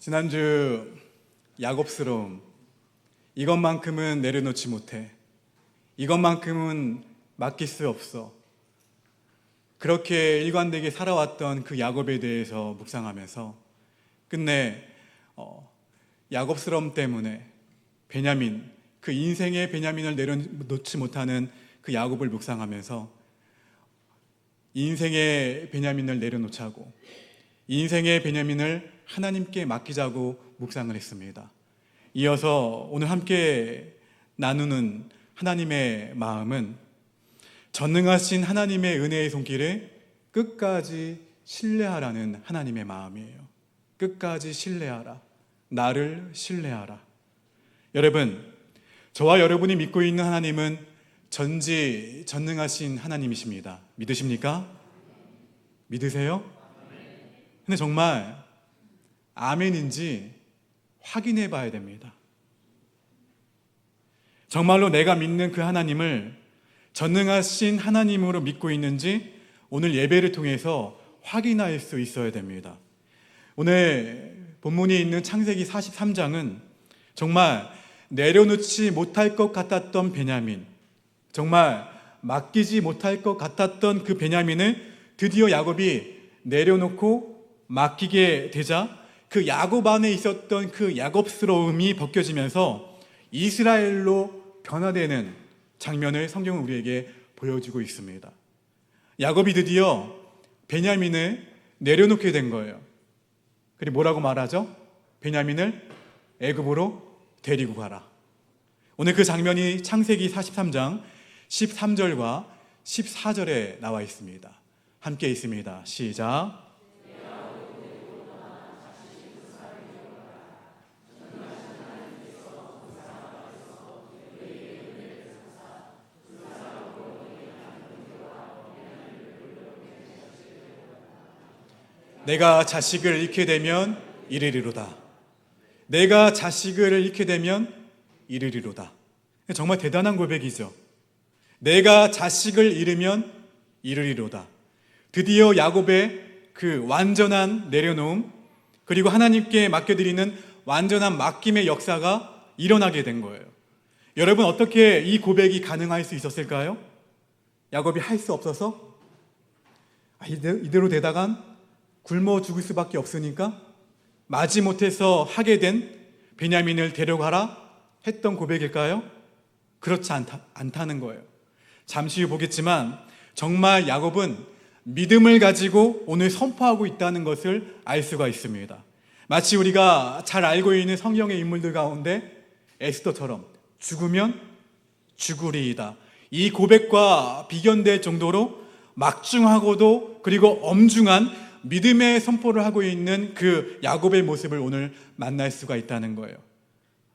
지난주 야곱스러움, 이것만큼은 내려놓지 못해, 이것만큼은 맡길 수 없어, 그렇게 일관되게 살아왔던 그 야곱에 대해서 묵상하면서 끝내 야곱스러움 때문에 베냐민, 그 인생의 베냐민을 내려놓지 못하는 그 야곱을 묵상하면서 인생의 베냐민을 내려놓자고, 인생의 베냐민을 하나님께 맡기자고 묵상을 했습니다. 이어서 오늘 함께 나누는 하나님의 마음은 전능하신 하나님의 은혜의 손길에 끝까지 신뢰하라는 하나님의 마음이에요. 끝까지 신뢰하라. 나를 신뢰하라. 여러분, 저와 여러분이 믿고 있는 하나님은 전지전능하신 하나님이십니다. 믿으십니까? 믿으세요? 근데 정말 아멘인지 확인해 봐야 됩니다. 정말로 내가 믿는 그 하나님을 전능하신 하나님으로 믿고 있는지 오늘 예배를 통해서 확인할 수 있어야 됩니다. 오늘 본문이 있는 창세기 43장은 정말 내려놓지 못할 것 같았던 베냐민, 정말 맡기지 못할 것 같았던 그 베냐민을 드디어 야곱이 내려놓고 맡기게 되자 그 야곱 안에 있었던 그 야곱스러움이 벗겨지면서 이스라엘로 변화되는 장면을 성경은 우리에게 보여주고 있습니다. 야곱이 드디어 베냐민을 내려놓게 된 거예요. 그리고 뭐라고 말하죠? 베냐민을 애굽으로 데리고 가라. 오늘 그 장면이 창세기 43장 13절과 14절에 나와 있습니다. 함께 있습니다. 시작. 내가 자식을 잃게 되면 이르리로다. 내가 자식을 잃게 되면 이르리로다. 정말 대단한 고백이죠. 내가 자식을 잃으면 이르리로다. 드디어 야곱의 그 완전한 내려놓음, 그리고 하나님께 맡겨드리는 완전한 맡김의 역사가 일어나게 된 거예요. 여러분, 어떻게 이 고백이 가능할 수 있었을까요? 야곱이 할 수 없어서? 이대로 되다간 굶어 죽을 수밖에 없으니까 마지못해서 하게 된 베냐민을 데려가라 했던 고백일까요? 그렇지 않다는 거예요. 잠시 후 보겠지만 정말 야곱은 믿음을 가지고 오늘 선포하고 있다는 것을 알 수가 있습니다. 마치 우리가 잘 알고 있는 성경의 인물들 가운데 에스더처럼 죽으면 죽으리이다. 이 고백과 비견될 정도로 막중하고도 그리고 엄중한 믿음의 선포를 하고 있는 그 야곱의 모습을 오늘 만날 수가 있다는 거예요.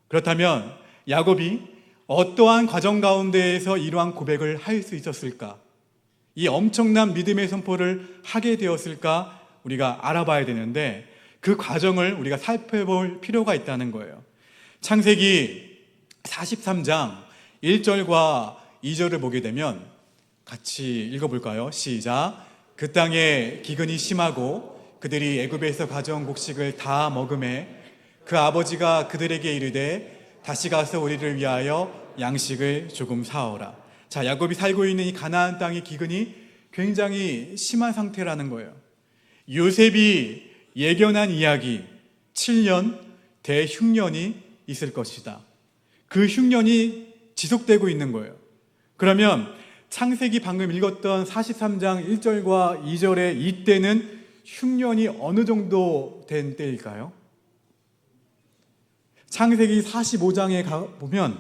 그렇다면 야곱이 어떠한 과정 가운데에서 이러한 고백을 할 수 있었을까? 이 엄청난 믿음의 선포를 하게 되었을까? 우리가 알아봐야 되는데 그 과정을 우리가 살펴볼 필요가 있다는 거예요. 창세기 43장 1절과 2절을 보게 되면 같이 읽어볼까요? 시작. 그 땅에 기근이 심하고 그들이 애굽에서 가져온 곡식을 다 먹음에 그 아버지가 그들에게 이르되 다시 가서 우리를 위하여 양식을 조금 사오라. 자, 야곱이 살고 있는 이 가나안 땅의 기근이 굉장히 심한 상태라는 거예요. 요셉이 예견한 이야기 7년 대흉년이 있을 것이다. 그 흉년이 지속되고 있는 거예요. 그러면 창세기 방금 읽었던 43장 1절과 2절의 이때는 흉년이 어느 정도 된 때일까요? 창세기 45장에 보면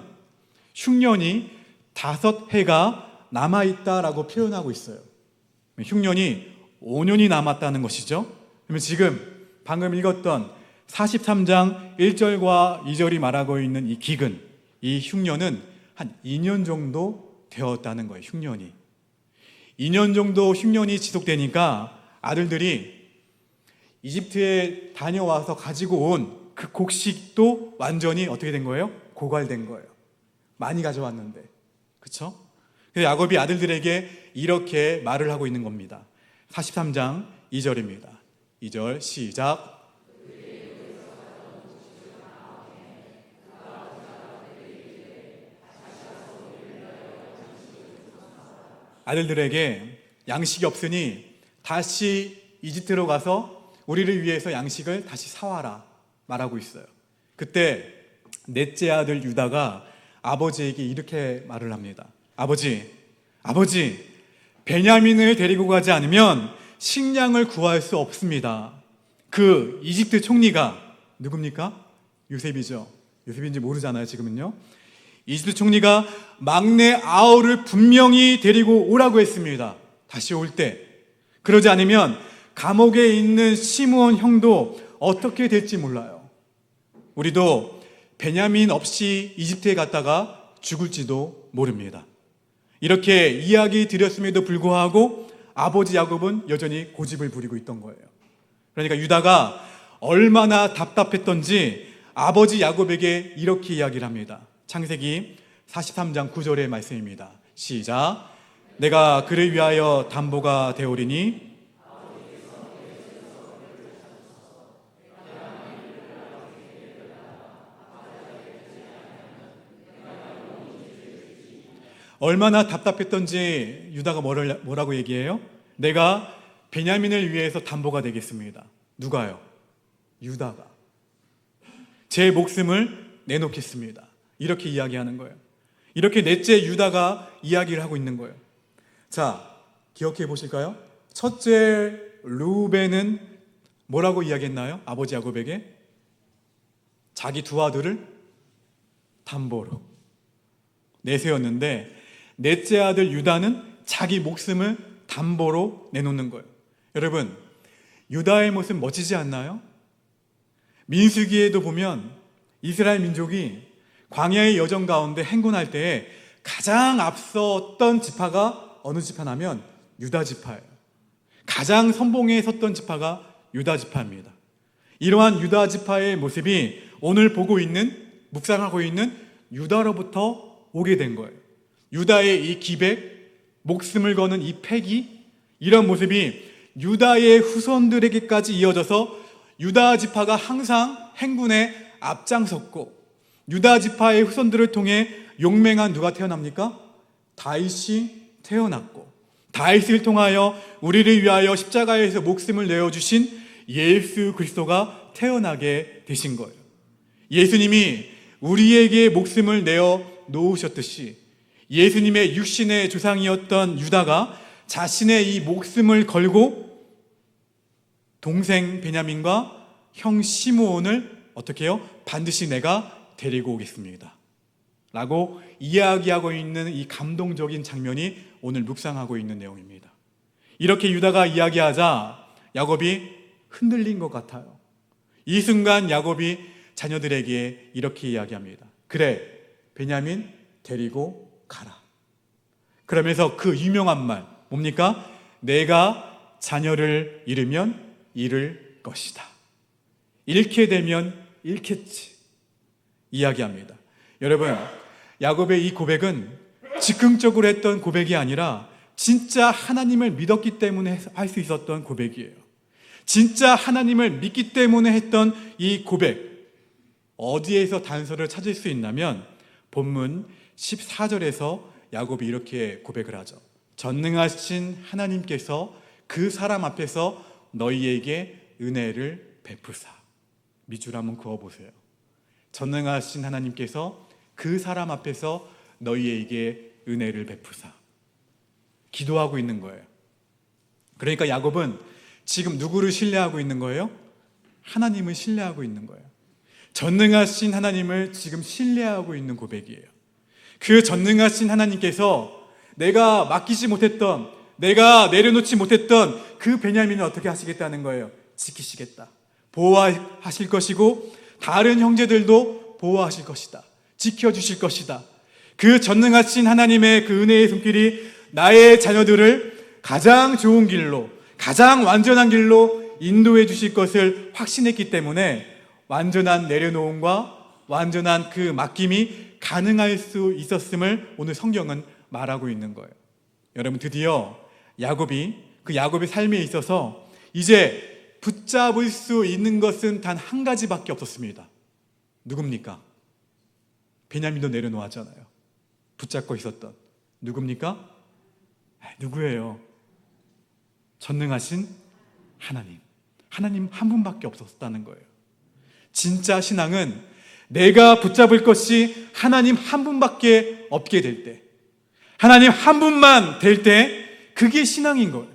흉년이 5해가 남아있다라고 표현하고 있어요. 흉년이 5년이 남았다는 것이죠. 그러면 지금 방금 읽었던 43장 1절과 2절이 말하고 있는 이 기근, 이 흉년은 한 2년 정도 되었다는 거예요. 흉년이 2년 정도 흉년이 지속되니까 아들들이 이집트에 다녀와서 가지고 온 그 곡식도 완전히 어떻게 된 거예요? 고갈된 거예요. 많이 가져왔는데, 그렇죠? 그래서 야곱이 아들들에게 이렇게 말을 하고 있는 겁니다. 43장 2절입니다. 2절 시작. 아들들에게 양식이 없으니 다시 이집트로 가서 우리를 위해서 양식을 다시 사와라 말하고 있어요. 그때 넷째 아들 유다가 아버지에게 이렇게 말을 합니다. 아버지, 베냐민을 데리고 가지 않으면 식량을 구할 수 없습니다. 그 이집트 총리가 누굽니까? 요셉이죠. 요셉인지 모르잖아요, 지금은요. 이집트 총리가 막내 아우를 분명히 데리고 오라고 했습니다. 다시 올 때. 그러지 않으면 감옥에 있는 시므온 형도 어떻게 될지 몰라요. 우리도 베냐민 없이 이집트에 갔다가 죽을지도 모릅니다. 이렇게 이야기 드렸음에도 불구하고 아버지 야곱은 여전히 고집을 부리고 있던 거예요. 그러니까 유다가 얼마나 답답했던지 아버지 야곱에게 이렇게 이야기를 합니다. 창세기 43장 9절의 말씀입니다. 시작. 내가 그를 위하여 담보가 되오리니 얼마나 답답했던지 유다가 뭐라고 얘기해요? 내가 베냐민을 위해서 담보가 되겠습니다. 누가요? 유다가. 제 목숨을 내놓겠습니다. 이렇게 이야기하는 거예요. 이렇게 넷째 유다가 이야기를 하고 있는 거예요. 자, 기억해 보실까요? 첫째 루벤은 뭐라고 이야기했나요? 아버지 야곱에게 자기 두 아들을 담보로 내세웠는데 넷째 아들 유다는 자기 목숨을 담보로 내놓는 거예요. 여러분, 유다의 모습 멋지지 않나요? 민수기에도 보면 이스라엘 민족이 광야의 여정 가운데 행군할 때에 가장 앞섰던 지파가 어느 지파냐면 유다 지파예요. 가장 선봉에 섰던 지파가 유다 지파입니다. 이러한 유다 지파의 모습이 오늘 보고 있는, 묵상하고 있는 유다로부터 오게 된 거예요. 유다의 이 기백, 목숨을 거는 이 패기, 이런 모습이 유다의 후손들에게까지 이어져서 유다 지파가 항상 행군에 앞장섰고 유다 지파의 후손들을 통해 용맹한 누가 태어납니까? 다윗이 태어났고 다윗을 통하여 우리를 위하여 십자가에서 목숨을 내어주신 예수 그리스도가 태어나게 되신 거예요. 예수님이 우리에게 목숨을 내어 놓으셨듯이 예수님의 육신의 조상이었던 유다가 자신의 이 목숨을 걸고 동생 베냐민과 형 시므온을 어떻게 해요? 반드시 내가 데리고 오겠습니다 라고 이야기하고 있는 이 감동적인 장면이 오늘 묵상하고 있는 내용입니다. 이렇게 유다가 이야기하자 야곱이 흔들린 것 같아요. 이 순간 야곱이 자녀들에게 이렇게 이야기합니다. 그래, 베냐민 데리고 가라. 그러면서 그 유명한 말 뭡니까? 내가 자녀를 잃으면 잃을 것이다. 잃게 되면 잃겠지. 이야기합니다. 여러분, 야곱의 이 고백은 즉흥적으로 했던 고백이 아니라 진짜 하나님을 믿었기 때문에 할 수 있었던 고백이에요. 진짜 하나님을 믿기 때문에 했던 이 고백. 어디에서 단서를 찾을 수 있냐면 본문 14절에서 야곱이 이렇게 고백을 하죠. 전능하신 하나님께서 그 사람 앞에서 너희에게 은혜를 베푸사. 밑줄 한번 그어보세요. 전능하신 하나님께서 그 사람 앞에서 너희에게 은혜를 베푸사. 기도하고 있는 거예요. 그러니까 야곱은 지금 누구를 신뢰하고 있는 거예요? 하나님을 신뢰하고 있는 거예요. 전능하신 하나님을 지금 신뢰하고 있는 고백이에요. 그 전능하신 하나님께서 내가 맡기지 못했던, 내가 내려놓지 못했던 그 베냐민을 어떻게 하시겠다는 거예요? 지키시겠다. 보호하실 것이고 다른 형제들도 보호하실 것이다. 지켜주실 것이다. 그 전능하신 하나님의 그 은혜의 손길이 나의 자녀들을 가장 좋은 길로, 가장 완전한 길로 인도해 주실 것을 확신했기 때문에 완전한 내려놓음과 완전한 그 맡김이 가능할 수 있었음을 오늘 성경은 말하고 있는 거예요. 여러분, 드디어 야곱이 그 야곱의 삶에 있어서 이제 붙잡을 수 있는 것은 단 한 가지밖에 없었습니다. 누굽니까? 베냐민도 내려놓았잖아요. 붙잡고 있었던 누굽니까? 누구예요? 전능하신 하나님. 하나님 한 분밖에 없었다는 거예요. 진짜 신앙은 내가 붙잡을 것이 하나님 한 분밖에 없게 될 때, 하나님 한 분만 될 때, 그게 신앙인 거예요.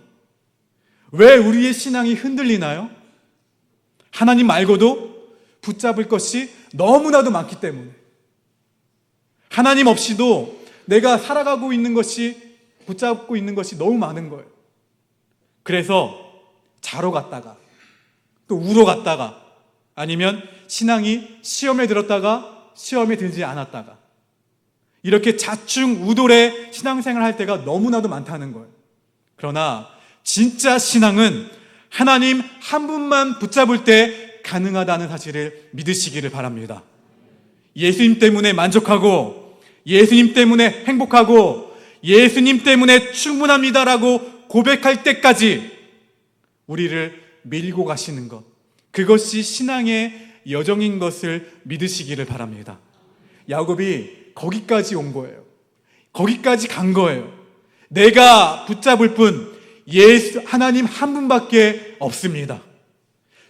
왜 우리의 신앙이 흔들리나요? 하나님 말고도 붙잡을 것이 너무나도 많기 때문에. 하나님 없이도 내가 살아가고 있는 것이, 붙잡고 있는 것이 너무 많은 거예요. 그래서 자러 갔다가 또 우러 갔다가, 아니면 신앙이 시험에 들었다가 시험에 들지 않았다가, 이렇게 좌충우돌의 신앙생활을 할 때가 너무나도 많다는 거예요. 그러나 진짜 신앙은 하나님 한 분만 붙잡을 때 가능하다는 사실을 믿으시기를 바랍니다. 예수님 때문에 만족하고, 예수님 때문에 행복하고, 예수님 때문에 충분합니다라고 고백할 때까지 우리를 밀고 가시는 것, 그것이 신앙의 여정인 것을 믿으시기를 바랍니다. 야곱이 거기까지 온 거예요. 거기까지 간 거예요. 내가 붙잡을 분, 예수 하나님 한 분밖에 없습니다.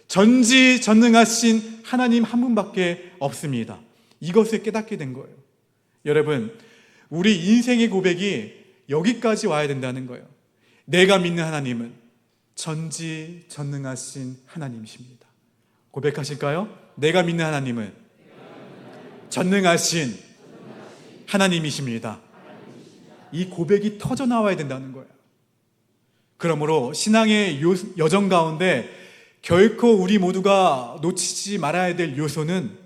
전지전능하신 하나님 한 분밖에 없습니다. 이것을 깨닫게 된 거예요. 여러분, 우리 인생의 고백이 여기까지 와야 된다는 거예요. 내가 믿는 하나님은 전지전능하신 하나님이십니다. 고백하실까요? 내가 믿는 하나님은 전능하신 하나님이십니다. 이 고백이 터져 나와야 된다는 거예요. 그러므로 신앙의 여정 가운데 결코 우리 모두가 놓치지 말아야 될 요소는,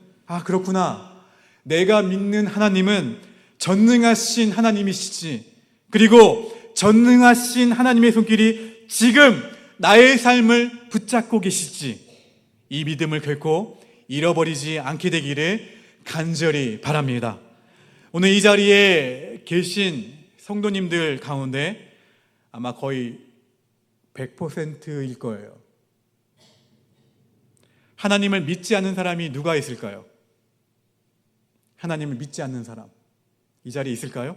그렇구나, 내가 믿는 하나님은 전능하신 하나님이시지, 그리고 전능하신 하나님의 손길이 지금 나의 삶을 붙잡고 계시지, 이 믿음을 결코 잃어버리지 않게 되기를 간절히 바랍니다. 오늘 이 자리에 계신 성도님들 가운데 아마 거의 100%일 거예요. 하나님을 믿지 않는 사람이 누가 있을까요? 하나님을 믿지 않는 사람, 이 자리에 있을까요?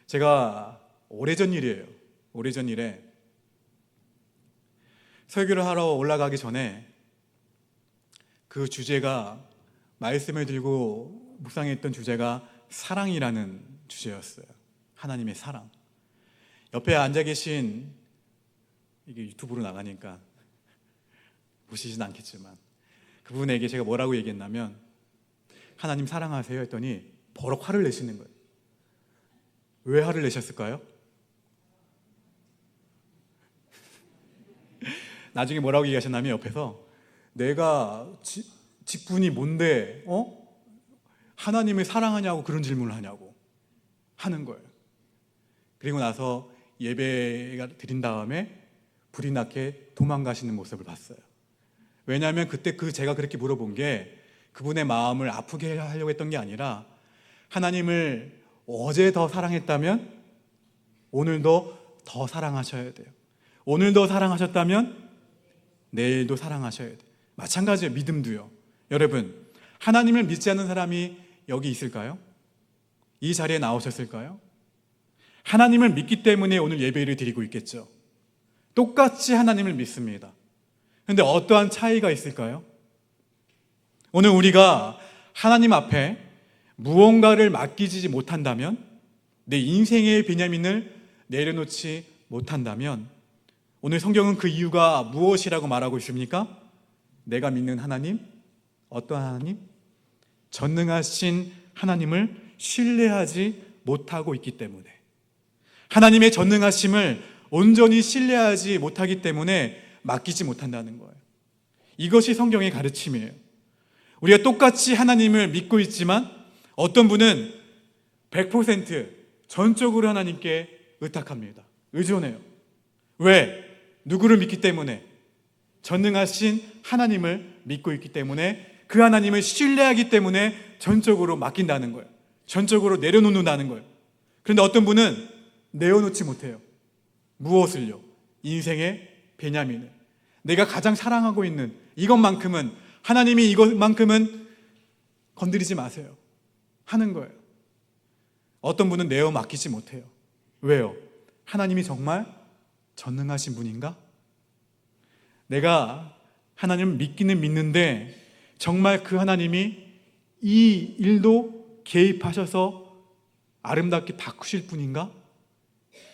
제가 오래전 일이에요. 오래전 일에 설교를 하러 올라가기 전에 그 주제가, 말씀을 들고 묵상했던 주제가 사랑이라는 주제였어요. 하나님의 사랑. 옆에 앉아 계신, 이게 유튜브로 나가니까 보시진 않겠지만, 그분에게 제가 뭐라고 얘기했냐면, 하나님 사랑하세요 했더니 버럭 화를 내시는 거예요. 왜 화를 내셨을까요? 나중에 뭐라고 얘기하셨냐면, 옆에서 내가 직분이 뭔데 하나님을 사랑하냐고 그런 질문을 하냐고 하는 거예요. 그리고 나서 예배가 드린 다음에 불이 나게 도망가시는 모습을 봤어요. 왜냐하면 그때 제가 그렇게 물어본 게 그분의 마음을 아프게 하려고 했던 게 아니라, 하나님을 어제 더 사랑했다면 오늘도 더 사랑하셔야 돼요. 오늘 더 사랑하셨다면 내일도 사랑하셔야 돼요. 마찬가지예요. 믿음도요. 여러분, 하나님을 믿지 않는 사람이 여기 있을까요? 이 자리에 나오셨을까요? 하나님을 믿기 때문에 오늘 예배를 드리고 있겠죠. 똑같이 하나님을 믿습니다. 그런데 어떠한 차이가 있을까요? 오늘 우리가 하나님 앞에 무언가를 맡기지 못한다면, 내 인생의 베냐민을 내려놓지 못한다면, 오늘 성경은 그 이유가 무엇이라고 말하고 있습니까? 내가 믿는 하나님, 어떠한 하나님? 전능하신 하나님을 신뢰하지 못하고 있기 때문에, 하나님의 전능하심을 온전히 신뢰하지 못하기 때문에 맡기지 못한다는 거예요. 이것이 성경의 가르침이에요. 우리가 똑같이 하나님을 믿고 있지만 어떤 분은 100% 전적으로 하나님께 의탁합니다. 의존해요. 왜? 누구를 믿기 때문에? 전능하신 하나님을 믿고 있기 때문에, 그 하나님을 신뢰하기 때문에 전적으로 맡긴다는 거예요. 전적으로 내려놓는다는 거예요. 그런데 어떤 분은 내어놓지 못해요. 무엇을요? 인생의 베냐민을, 내가 가장 사랑하고 있는 이것만큼은, 하나님이 이것만큼은 건드리지 마세요 하는 거예요. 어떤 분은 내어 맡기지 못해요. 왜요? 하나님이 정말 전능하신 분인가? 내가 하나님을 믿기는 믿는데 정말 그 하나님이 이 일도 개입하셔서 아름답게 바꾸실 분인가?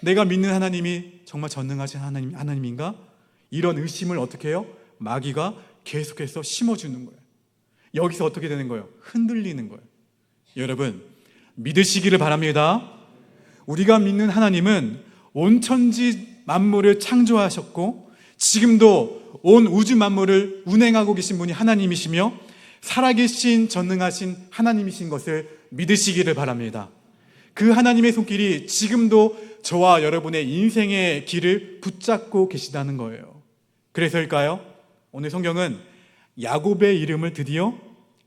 내가 믿는 하나님이 정말 전능하신 하나님인가? 이런 의심을 어떻게 해요? 마귀가 계속해서 심어주는 거예요. 여기서 어떻게 되는 거예요? 흔들리는 거예요. 여러분, 믿으시기를 바랍니다. 우리가 믿는 하나님은 온 천지 만물을 창조하셨고 지금도 온 우주 만물을 운행하고 계신 분이 하나님이시며 살아계신 전능하신 하나님이신 것을 믿으시기를 바랍니다. 그 하나님의 손길이 지금도 저와 여러분의 인생의 길을 붙잡고 계시다는 거예요. 그래서일까요? 오늘 성경은 야곱의 이름을 드디어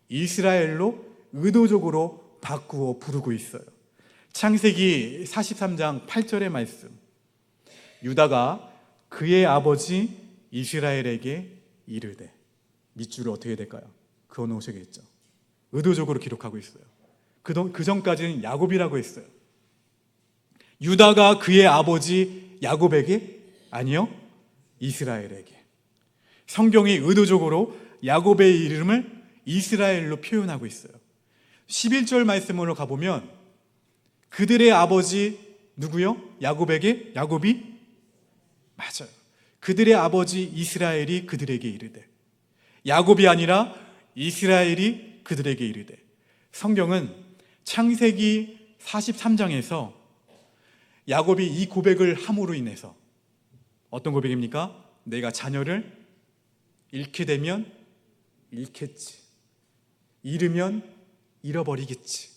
이스라엘로 의도적으로 바꾸어 부르고 있어요. 창세기 43장 8절의 말씀. 유다가 그의 아버지 이스라엘에게 이르되, 밑줄을 어떻게 될까요? 그어놓으셔야겠죠. 의도적으로 기록하고 있어요. 그 전까지는 야곱이라고 했어요. 유다가 그의 아버지 야곱에게? 아니요, 이스라엘에게. 성경이 의도적으로 야곱의 이름을 이스라엘로 표현하고 있어요. 11절 말씀으로 가보면 그들의 아버지 누구요? 야곱에게? 야곱이? 맞아요. 그들의 아버지 이스라엘이 그들에게 이르되, 야곱이 아니라 이스라엘이 그들에게 이르되. 성경은 창세기 43장에서 야곱이 이 고백을 함으로 인해서 어떤 고백입니까? 내가 자녀를 잃게 되면 잃겠지, 잃으면 잃어버리겠지.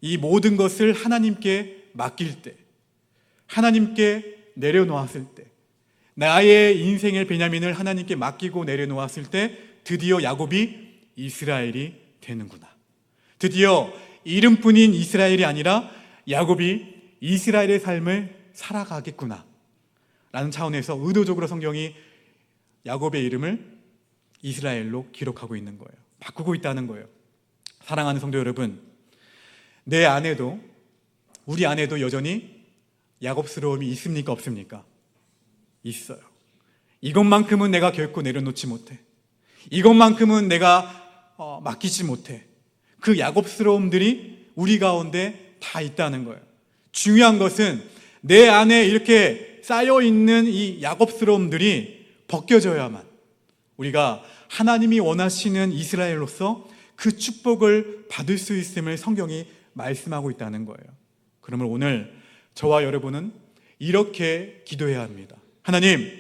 이 모든 것을 하나님께 맡길 때, 하나님께 내려놓았을 때, 나의 인생의 베냐민을 하나님께 맡기고 내려놓았을 때 드디어 야곱이 이스라엘이 되는구나. 드디어 이름뿐인 이스라엘이 아니라 야곱이 이스라엘의 삶을 살아가겠구나 라는 차원에서 의도적으로 성경이 야곱의 이름을 이스라엘로 기록하고 있는 거예요. 바꾸고 있다는 거예요. 사랑하는 성도 여러분, 내 안에도, 우리 안에도 여전히 야곱스러움이 있습니까? 없습니까? 있어요. 이것만큼은 내가 결코 내려놓지 못해. 이것만큼은 내가 맡기지 못해. 그 야곱스러움들이 우리 가운데 다 있다는 거예요. 중요한 것은 내 안에 이렇게 쌓여있는 이 야곱스러움들이 벗겨져야만 우리가 하나님이 원하시는 이스라엘로서 그 축복을 받을 수 있음을 성경이 말씀하고 있다는 거예요. 그러면 오늘 저와 여러분은 이렇게 기도해야 합니다. 하나님,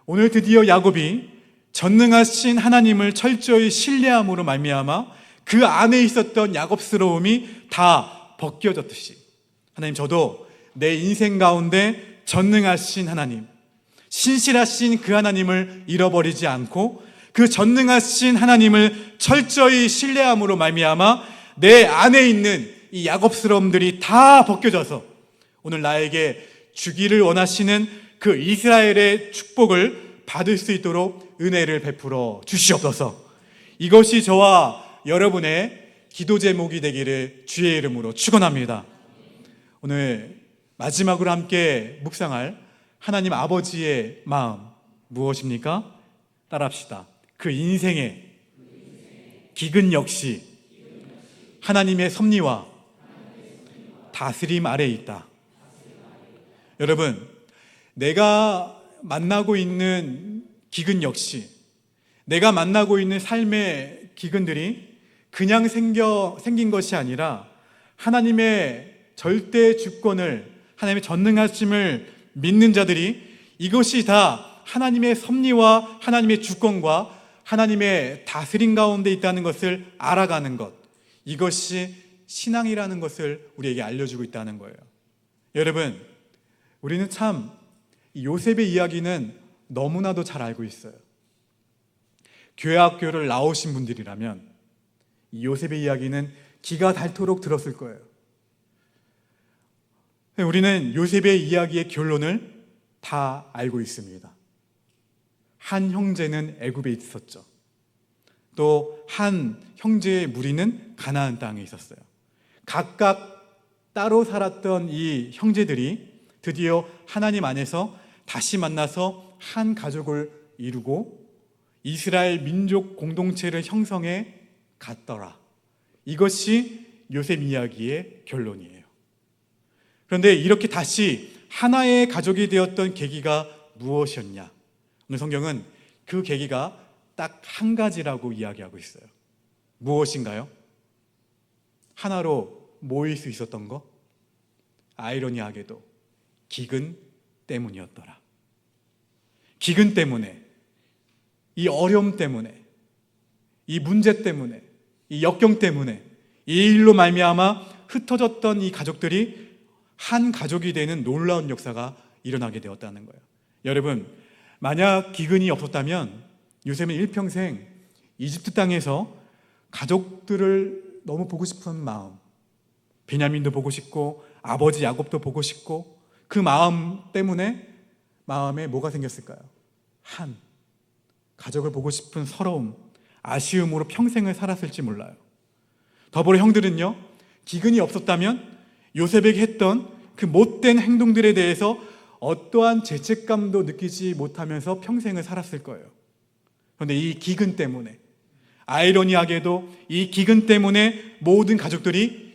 오늘 드디어 야곱이 전능하신 하나님을 철저히 신뢰함으로 말미암아 그 안에 있었던 야곱스러움이 다 벗겨졌듯이 하나님, 저도 내 인생 가운데 전능하신 하나님, 신실하신 그 하나님을 잃어버리지 않고 그 전능하신 하나님을 철저히 신뢰함으로 말미암아 내 안에 있는 이 야곱스러움들이 다 벗겨져서 오늘 나에게 주기를 원하시는 그 이스라엘의 축복을 받을 수 있도록 은혜를 베풀어 주시옵소서. 이것이 저와 여러분의 기도 제목이 되기를 주의 이름으로 축원합니다. 오늘 마지막으로 함께 묵상할 하나님 아버지의 마음 무엇입니까? 따라합시다. 그 인생의 기근 역시 하나님의 섭리와 다스림 아래에 있다. 여러분, 내가 만나고 있는 기근 역시, 내가 만나고 있는 삶의 기근들이 그냥 생긴 것이 아니라 하나님의 절대 주권을, 하나님의 전능하심을 믿는 자들이 이것이 다 하나님의 섭리와 하나님의 주권과 하나님의 다스림 가운데 있다는 것을 알아가는 것, 이것이 신앙이라는 것을 우리에게 알려주고 있다는 거예요. 여러분, 우리는 참 요셉의 이야기는 너무나도 잘 알고 있어요. 교회 학교를 나오신 분들이라면 이 요셉의 이야기는 기가 닳도록 들었을 거예요. 우리는 요셉의 이야기의 결론을 다 알고 있습니다. 한 형제는 애굽에 있었죠. 또 한 형제의 무리는 가나안 땅에 있었어요. 각각 따로 살았던 이 형제들이 드디어 하나님 안에서 다시 만나서 한 가족을 이루고 이스라엘 민족 공동체를 형성해 갔더라. 이것이 요셉 이야기의 결론이에요. 그런데 이렇게 다시 하나의 가족이 되었던 계기가 무엇이었냐? 오늘 성경은 그 계기가 딱 한 가지라고 이야기하고 있어요. 무엇인가요? 하나로 모일 수 있었던 것? 아이러니하게도 기근 때문이었더라. 기근 때문에, 이 어려움 때문에, 이 문제 때문에, 이 역경 때문에, 이 일로 말미암아 흩어졌던 이 가족들이 한 가족이 되는 놀라운 역사가 일어나게 되었다는 거예요. 여러분, 만약 기근이 없었다면 요셉은 일평생 이집트 땅에서 가족들을 너무 보고 싶은 마음, 베냐민도 보고 싶고 아버지 야곱도 보고 싶고 그 마음 때문에 마음에 뭐가 생겼을까요? 한 가족을 보고 싶은 서러움, 아쉬움으로 평생을 살았을지 몰라요. 더불어 형들은요, 기근이 없었다면 요셉에게 했던 그 못된 행동들에 대해서 어떠한 죄책감도 느끼지 못하면서 평생을 살았을 거예요. 그런데 이 기근 때문에, 아이러니하게도 이 기근 때문에 모든 가족들이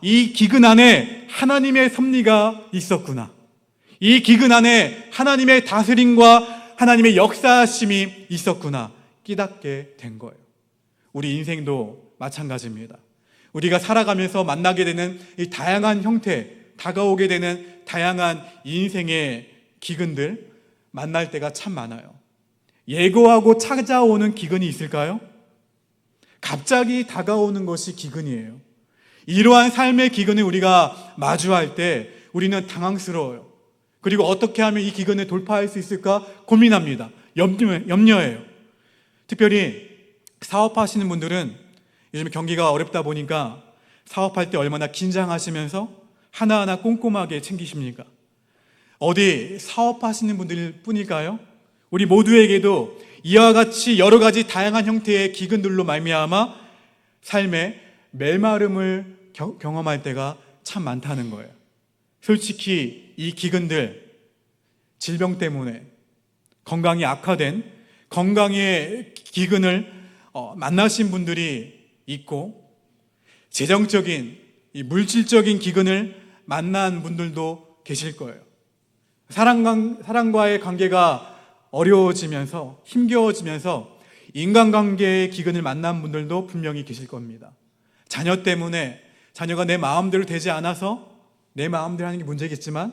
이 기근 안에 하나님의 섭리가 있었구나. 이 기근 안에 하나님의 다스림과 하나님의 역사하심이 있었구나 깨닫게 된 거예요. 우리 인생도 마찬가지입니다. 우리가 살아가면서 만나게 되는 이 다양한 형태, 다가오게 되는 다양한 인생의 기근들 만날 때가 참 많아요. 예고하고 찾아오는 기근이 있을까요? 갑자기 다가오는 것이 기근이에요. 이러한 삶의 기근을 우리가 마주할 때 우리는 당황스러워요. 그리고 어떻게 하면 이 기근을 돌파할 수 있을까 고민합니다. 염려해요. 특별히 사업하시는 분들은 요즘 경기가 어렵다 보니까 사업할 때 얼마나 긴장하시면서 하나하나 꼼꼼하게 챙기십니까? 어디 사업하시는 분들 뿐일까요? 우리 모두에게도 이와 같이 여러 가지 다양한 형태의 기근들로 말미암아 삶의 메마름을 경험할 때가 참 많다는 거예요. 솔직히 이 기근들, 질병 때문에 건강이 악화된 건강의 기근을 만나신 분들이 있고, 재정적인 이 물질적인 기근을 만난 분들도 계실 거예요. 사람과의 관계가 어려워지면서 힘겨워지면서 인간관계의 기근을 만난 분들도 분명히 계실 겁니다. 자녀 때문에 자녀가 내 마음대로 되지 않아서 내 마음대로 하는 게 문제겠지만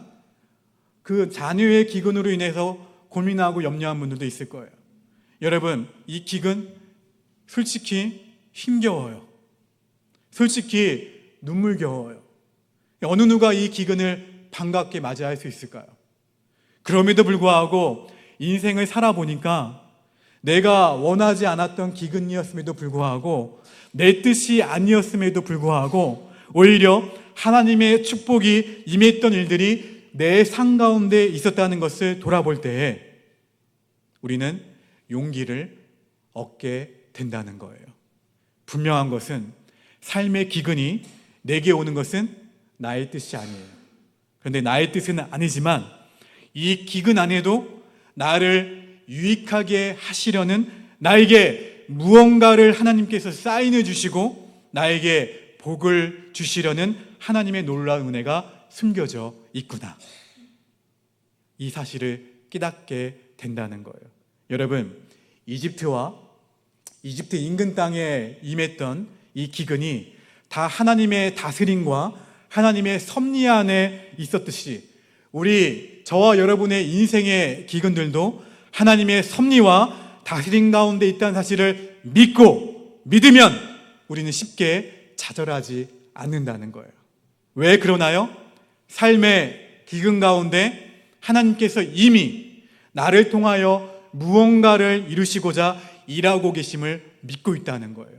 그 자녀의 기근으로 인해서 고민하고 염려한 분들도 있을 거예요. 여러분, 이 기근 솔직히 힘겨워요. 솔직히 눈물겨워요. 어느 누가 이 기근을 반갑게 맞이할 수 있을까요? 그럼에도 불구하고 인생을 살아보니까 내가 원하지 않았던 기근이었음에도 불구하고 내 뜻이 아니었음에도 불구하고 오히려 하나님의 축복이 임했던 일들이 내 삶 가운데 있었다는 것을 돌아볼 때에 우리는 용기를 얻게 된다는 거예요. 분명한 것은 삶의 기근이 내게 오는 것은 나의 뜻이 아니에요. 그런데 나의 뜻은 아니지만 이 기근 안에도 나를 유익하게 하시려는 나에게 무언가를 하나님께서 사인해 주시고 나에게 복을 주시려는 하나님의 놀라운 은혜가 숨겨져 있구나. 이 사실을 깨닫게 된다는 거예요. 여러분, 이집트와 이집트 인근 땅에 임했던 이 기근이 다 하나님의 다스림과 하나님의 섭리 안에 있었듯이 저와 여러분의 인생의 기근들도 하나님의 섭리와 다스림 가운데 있다는 사실을 믿으면 우리는 쉽게 좌절하지 않는다는 거예요. 왜 그러나요? 삶의 기근 가운데 하나님께서 이미 나를 통하여 무언가를 이루시고자 일하고 계심을 믿고 있다는 거예요.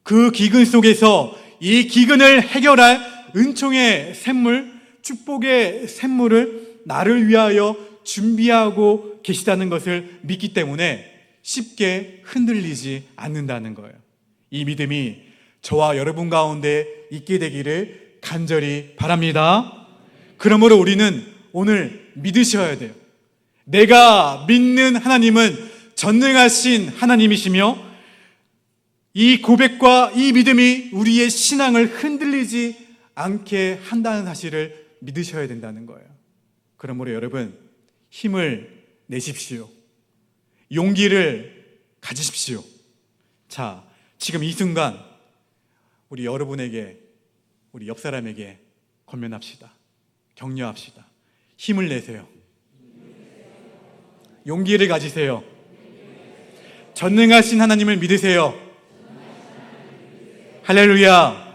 그 기근 속에서 이 기근을 해결할 은총의 샘물, 축복의 샘물을 나를 위하여 준비하고 계시다는 것을 믿기 때문에 쉽게 흔들리지 않는다는 거예요. 이 믿음이 저와 여러분 가운데 있게 되기를 간절히 바랍니다. 그러므로 우리는 오늘 믿으셔야 돼요. 내가 믿는 하나님은 전능하신 하나님이시며 이 고백과 이 믿음이 우리의 신앙을 흔들리지 않게 한다는 사실을 믿으셔야 된다는 거예요. 그러므로 여러분, 힘을 내십시오. 용기를 가지십시오. 자, 지금 이 순간 우리 여러분에게, 우리 옆 사람에게 권면합시다. 격려합시다. 힘을 내세요. 용기를 가지세요. 전능하신 하나님을 믿으세요. 할렐루야.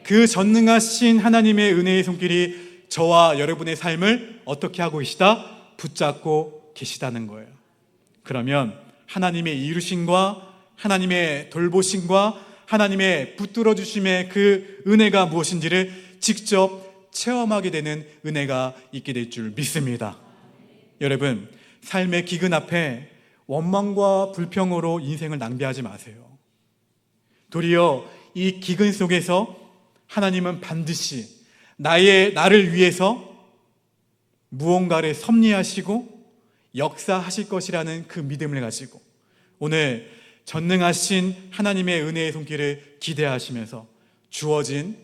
그 전능하신 하나님의 은혜의 손길이 저와 여러분의 삶을 어떻게 하고 계시다? 붙잡고 계시다는 거예요. 그러면 하나님의 이루심과 하나님의 돌보심과 하나님의 붙들어 주심의 그 은혜가 무엇인지를 직접 체험하게 되는 은혜가 있게 될 줄 믿습니다. 여러분, 삶의 기근 앞에 원망과 불평으로 인생을 낭비하지 마세요. 도리어 이 기근 속에서 하나님은 반드시 나를 위해서 무언가를 섭리하시고 역사하실 것이라는 그 믿음을 가지고 오늘 전능하신 하나님의 은혜의 손길을 기대하시면서 주어진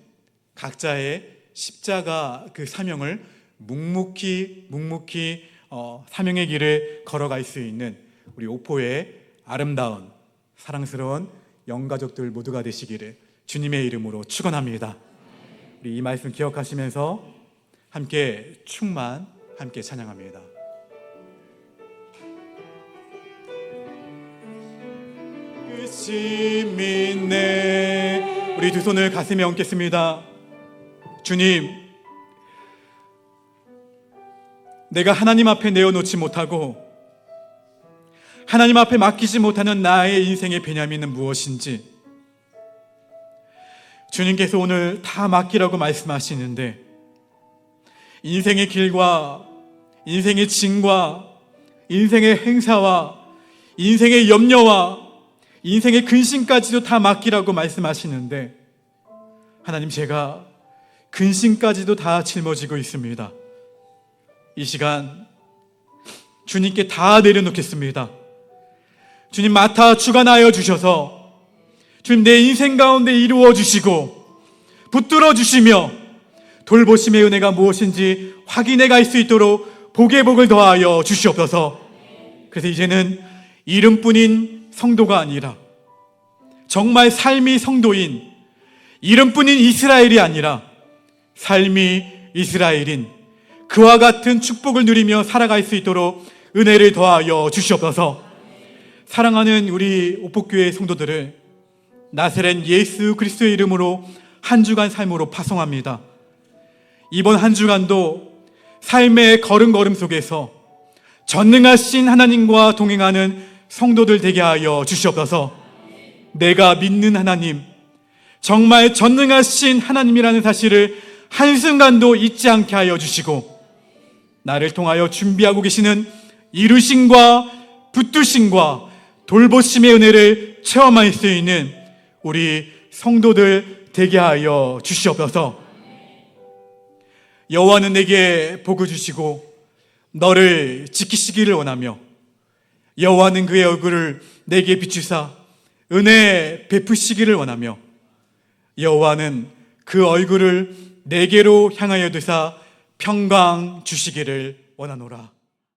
각자의 십자가 그 사명을 묵묵히 사명의 길을 걸어갈 수 있는 우리 오포의 아름다운 사랑스러운 영가족들 모두가 되시기를 주님의 이름으로 축원합니다. 우리 이 말씀 기억하시면서 함께 충만 함께 찬양합니다. 끝이 믿네. 우리 두 손을 가슴에 얹겠습니다. 주님, 내가 하나님 앞에 내어놓지 못하고 하나님 앞에 맡기지 못하는 나의 인생의 베냐민은 무엇인지 주님께서 오늘 다 맡기라고 말씀하시는데 인생의 길과 인생의 짐과 인생의 행사와 인생의 염려와 인생의 근심까지도 다 맡기라고 말씀하시는데 하나님, 제가 근심까지도 다 짊어지고 있습니다. 이 시간 주님께 다 내려놓겠습니다. 주님, 맡아 주관하여 주셔서 주님 내 인생 가운데 이루어 주시고 붙들어 주시며 돌보심의 은혜가 무엇인지 확인해 갈 수 있도록 복의 복을 더하여 주시옵소서. 그래서 이제는 이름뿐인 성도가 아니라 정말 삶이 성도인 이름뿐인 이스라엘이 아니라 삶이 이스라엘인 그와 같은 축복을 누리며 살아갈 수 있도록 은혜를 더하여 주시옵소서. 사랑하는 우리 오포교회 성도들을 나사렛 예수 그리스도의 이름으로 한 주간 삶으로 파송합니다. 이번 한 주간도 삶의 걸음걸음 속에서 전능하신 하나님과 동행하는 성도들 되게 하여 주시옵소서. 내가 믿는 하나님, 정말 전능하신 하나님이라는 사실을 한순간도 잊지 않게 하여 주시고 나를 통하여 준비하고 계시는 이루심과 붙드심과 돌보심의 은혜를 체험할 수 있는 우리 성도들 되게 하여 주시옵소서. 여호와는 내게 복을 주시고 너를 지키시기를 원하며 여호와는 그의 얼굴을 내게 비추사 은혜 베푸시기를 원하며 여호와는 그 얼굴을 내게로 향하여 두사 평강 주시기를 원하노라.